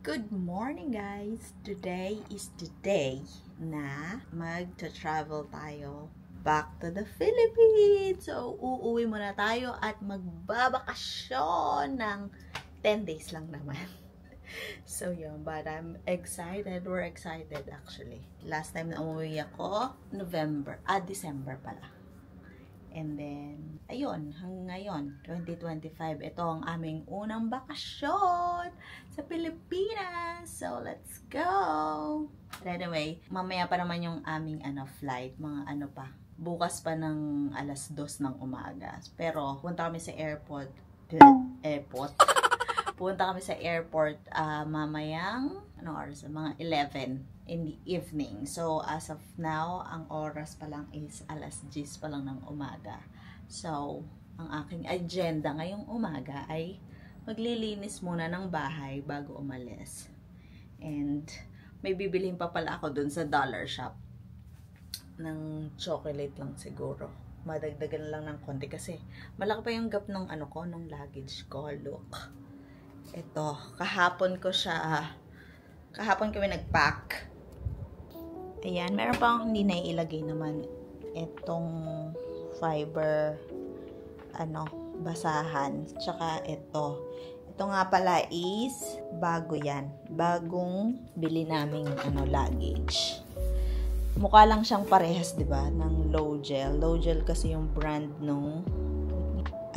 Good morning guys! Today is the day na mag-travel tayo back to the Philippines. So, uuwi muna tayo at magbabakasyon ng 10 days lang naman. So, yun. But I'm excited. We're excited actually. Last time na umuwi ako, December pala. And then, ayun, hanggang ngayon, 2025, ito ang aming unang bakasyon sa Pilipinas. So, let's go! But anyway, mamaya pa naman yung aming flight, mga bukas pa ng alas 2 ng umaga. Pero, punta kami sa airport. Punta kami sa airport mamayang, oras? Mga 11 in the evening. So, as of now, ang oras pa lang is alas 10 pa lang ng umaga. So, ang aking agenda ngayong umaga ay maglilinis muna ng bahay bago umalis. And, may bibilhin pa pala ako dun sa dollar shop ng chocolate lang siguro. Madagdagan lang ng konti kasi malaki pa yung gap ng ng luggage ko. Look. Ito, kahapon kami nag-pack. Ayan, meron pang hindi na ilagay naman itong fiber, basahan. Tsaka ito. Ito nga pala is, bago yan. Bagong bili naming, luggage. Mukha lang siyang parehas, diba? Ng Logel. Logel kasi yung brand nung,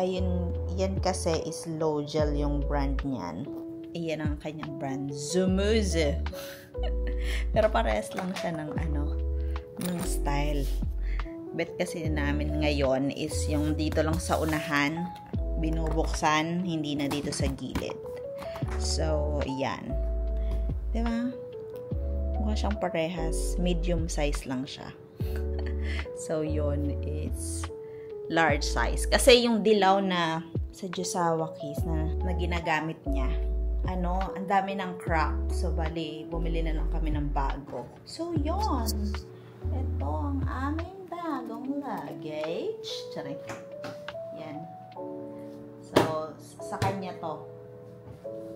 ayun, yan kasi is Logel yung brand niyan. Iyan ang kanyang brand, Zumuze. Pero parehas lang siya ng ng style. Bet kasi namin ngayon is yung dito lang sa unahan, binubuksan, hindi na dito sa gilid. So, yan. Diba? Mukha siyang parehas. Medium size lang siya. So, yun is large size. Kasi yung dilaw na sa Jusawa case na ginagamit niya, ang dami ng crack. So, bali, bumili na lang kami ng bago. So, yun. Ito ang aming bagong luggage. Charing. Yan. So, sa kanya to.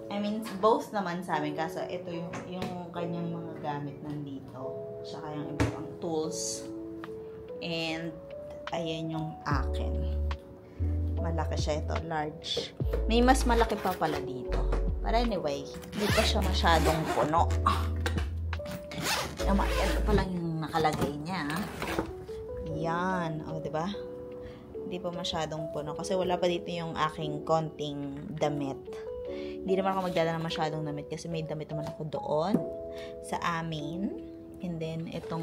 I mean, both naman sa amin. Kaso, ito yung kanyang mga gamit nandito. Tsaka yung ibang tools. And, ayan yung akin. Malaki siya ito. Large. May mas malaki pa pala dito. But anyway, hindi pa siya masyadong puno. Ito pa lang yung nakalagay niya. Yan. O, diba? Hindi pa masyadong puno. Kasi wala pa dito yung aking konting damit. Hindi naman ako magdala ng masyadong damit. Kasi may damit naman ako doon. Sa amin. And then, ito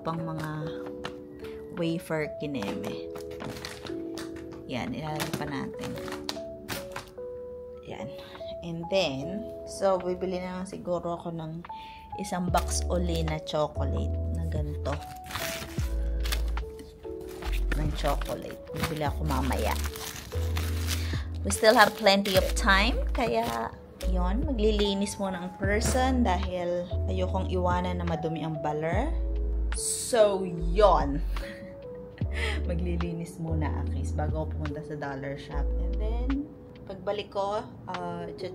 pang mga wafer kineme. Yan. Ilalagay pa natin. Yan. And then, so, bibili na lang siguro ako ng isang box uli na chocolate na ganito. Ng chocolate. Bibili ako mamaya. We still have plenty of time. Kaya, yon, maglilinis muna ang person dahil ayokong iwanan na madumi ang baler. So, yon. Maglilinis muna akis bago ako pumunta sa dollar shop. And then, pagbalik ko,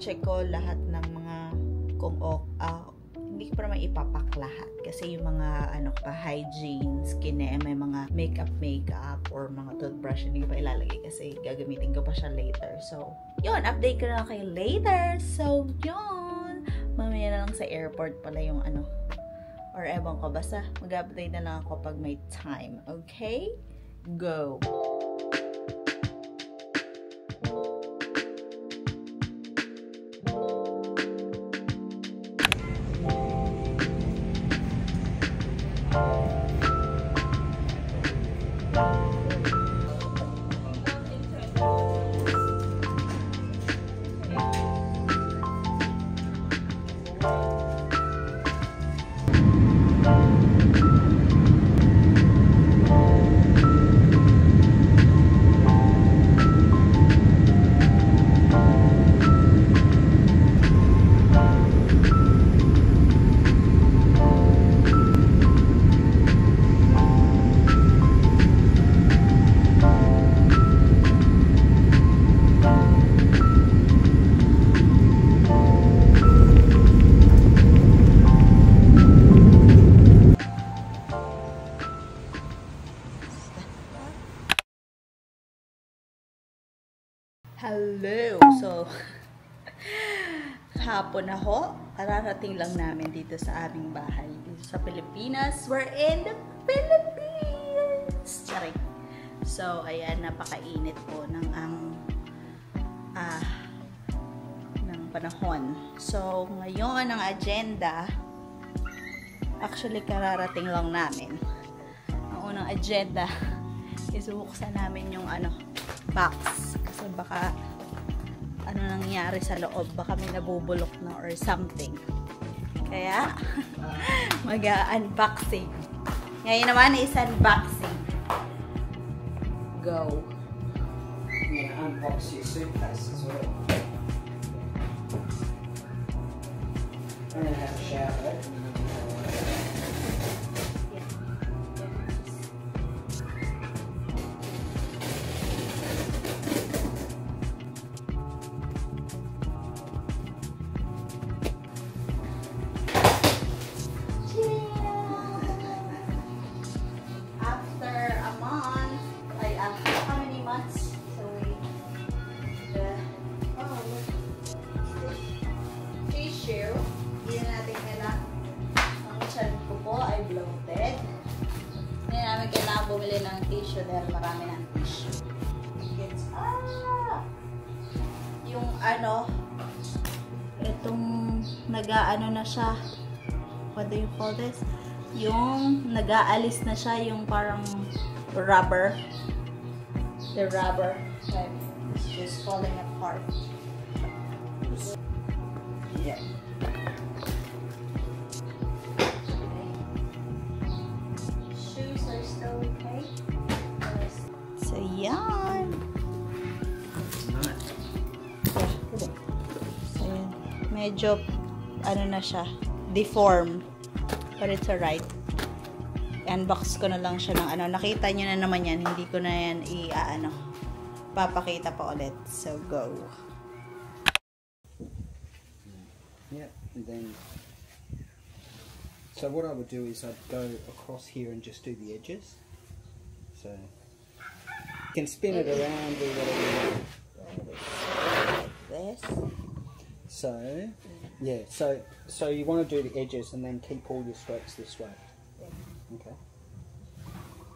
check ko lahat ng mga hindi ko pa naman ipapak lahat. Kasi yung mga hygiene, skin may mga makeup or mga toothbrush, hindi ko pa ilalagay kasi gagamitin ko pa siya later. So, yun, update ko na lang kayo later. So, yun. Mamaya na lang sa airport pala yung or ewan ko, basta mag-update na lang ako pag may time. Okay? Go! Hello! So, hapon na ho. Kararating lang namin dito sa aming bahay. Dito sa Pilipinas. We're in the Philippines! Charing. So, ayan, napakainit po ng panahon. So, ngayon ang agenda, actually kararating lang namin. Ang unang agenda is buksan namin yung box. Kasi baka nangyari sa loob, baka may nabubulok na or something. Kaya mag-unboxing. Ngayon naman is unboxing. Go. I'm going to unbox your suitcase as well. I'm going to have a shower. Bumili ng tissue dahil marami ng tissue. Yung itong na siya, what do you call this? Yung nag-aalis na siya, yung parang rubber. The rubber is just falling apart. Yeah. So, yan. So, yan. Medyo, na siya, deform. But it's alright. Unbox ko na lang siya ng nakita nyo na naman yan. Hindi ko na yan papakita pa ulit. So, go. Yeah, and then, so what I would do is I'd go across here and just do the edges. So, you can spin it around, do whatever you want. Like this. So, yeah, so you want to do the edges and then keep all your strokes this way. Okay.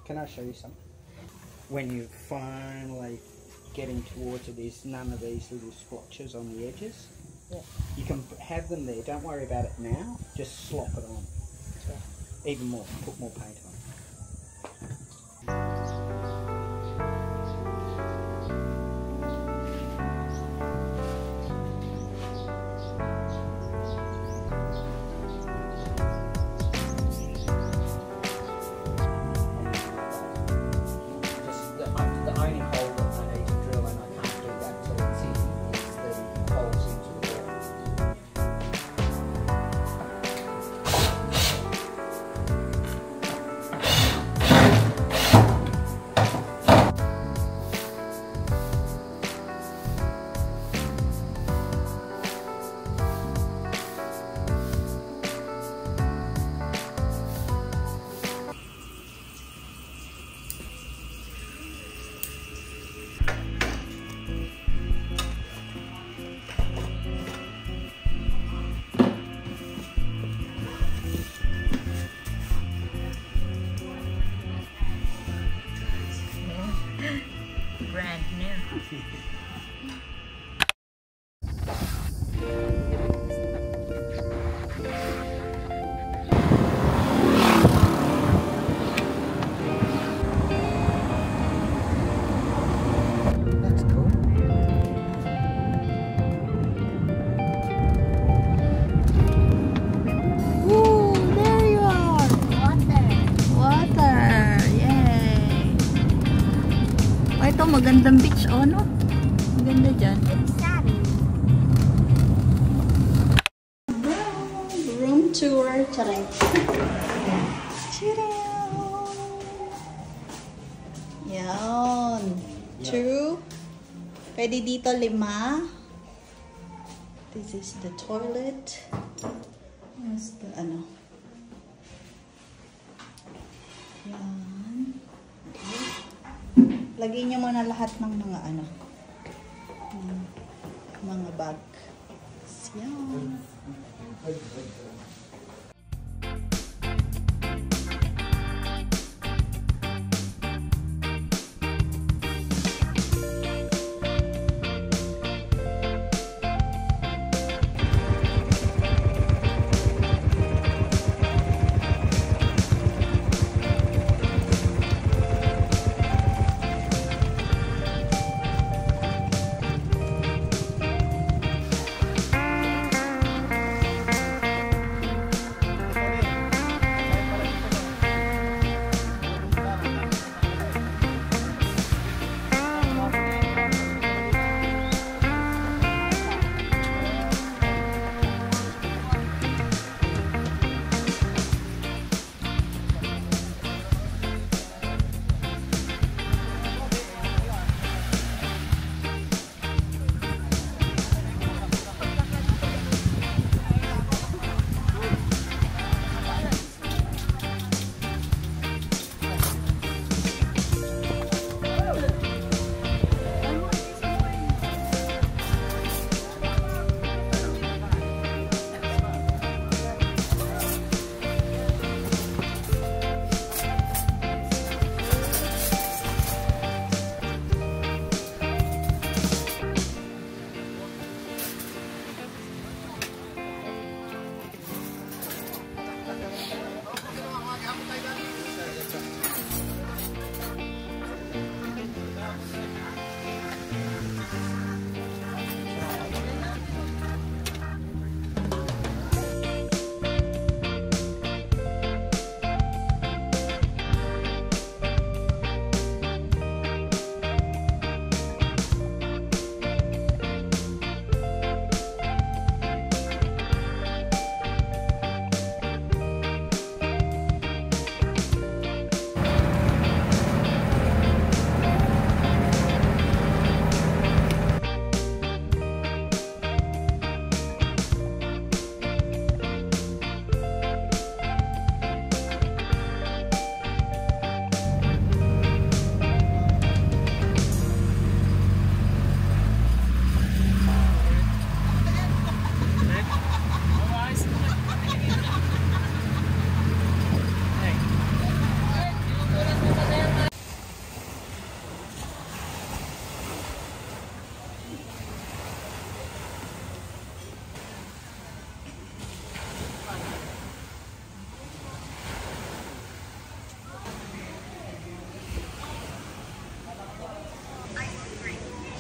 Can I show you something? When you're finally getting towards it, there's none of these little splotches on the edges. Yeah. You can have them there, don't worry about it now, just slop it on. Yeah. Even more, put more paint on. Brand new. That's cool. Woo! There you are! Water! Yay! Ito magandang beach, no? Maganda dyan. Room tour. Charing. Yan. 2. Pwede dito 5. This is the toilet. Here's the Yan. Lagay nyo muna lahat ng mga Mga bag. Yan.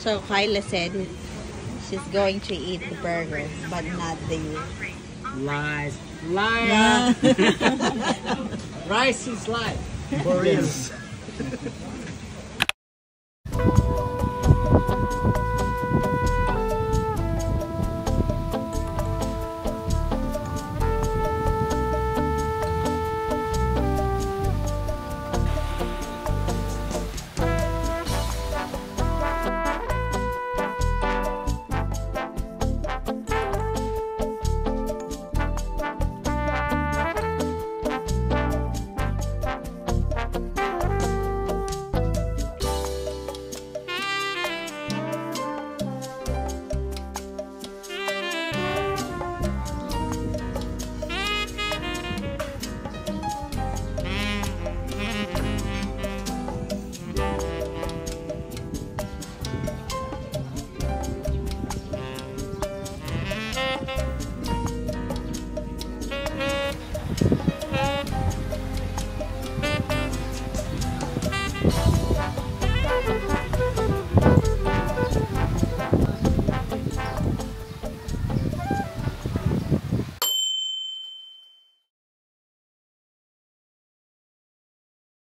So Kyla said she's going to eat the burger, but not the Lies. Liar. Rice is life. Yes.